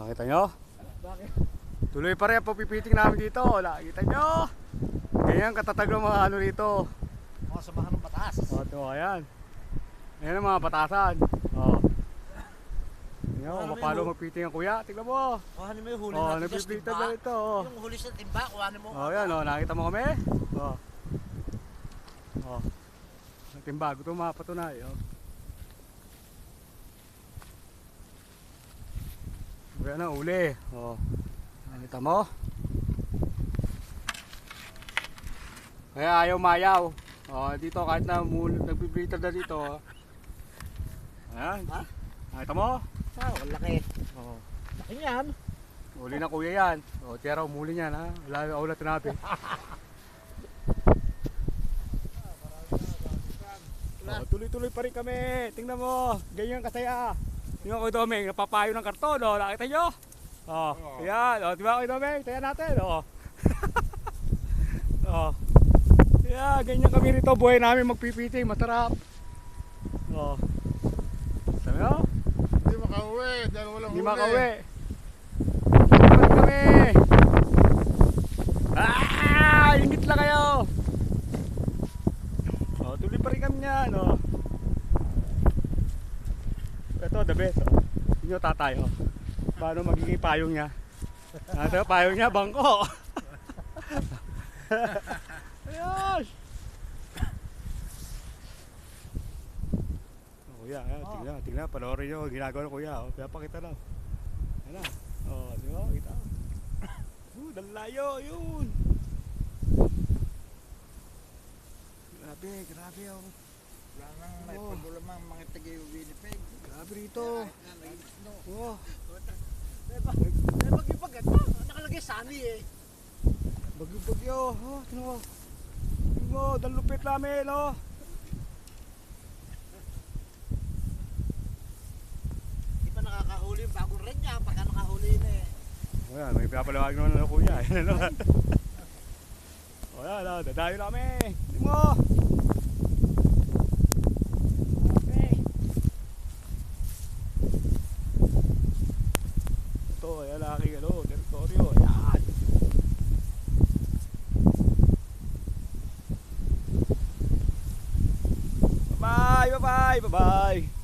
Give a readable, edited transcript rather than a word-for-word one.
nakita nyo? Bakit? Tuloy pa rin ang papipiting namin dito. Nakita nyo? Ganyan katatag ng mga ano dito. Mga samahan ng batas. O, ito, ayan. Ayan ang mga batasan. O. Tingnan mo, mapalo magpiting ang kuya. Tingnan mo. Kuhanin mo yung huli O, natin. nagpipita na ito. O, Yung huli sa timba, kuhanin mo. ayan o, nakita mo kami? O. O. Ang timba, gusto mapatunay. O. Ayan na, uli. O. Nakita mo? Kaya ayaw mayaw. O, dito kahit na nagpipita na dito. O. Ayan. Ha? Nakita mo? Ah, laki. O. Laki niyan. Uli na kuya yan. O, tiyara, umuli niyan ha. Wala tinabi. O, tuloy-tuloy pa rin kami. Tingnan mo. Ganyan kasaya. Tingnan ko Domeng, napapayo ng karton. O, nakita nyo? O, ayan. O, diba ko Domeng? Taya natin. O. O. Yeah, ganyan kami rito. Buhay namin magpipiting. Masarap. O. Sabi mo? Hindi makauwi dahil walang Hindi huli. makauwi. Tuloy kami. Ah! Ingit lang kayo. O, tuloy pa rin kami yan. O. Ito, the best. O. Yun yung tatay. O. Paano magiging payong niya? Nasa payong niya, bangko. Ayos! Oh, kuya, ayan, tingnan, panoorin nyo, ginagawa ng kuya, oh, pinapakita lang. Ayan na, oh, di ba, kita. Dalayo, yun! Grabe, grabe, oh. Wala nang may pagbulamang mga taga-Winnipeg. Grabe rito. Oh, Bagyo-bagyo ito. Nakalagay sunny eh. bagyo-bagyo, oh, tingnan mo. Tingnan mo, dalupit namin, oh. Di pa nakakahuli yung bagong red niya. Pagka nakahuli na eh. Ayan, may pinapalawag naman ng kuya. Ayan naman. O yan, dadayo namin. Tingnan mo. Okay. Ito, ayan ang aking teritoryo. Ayan. Bye-bye, bye-bye, bye-bye.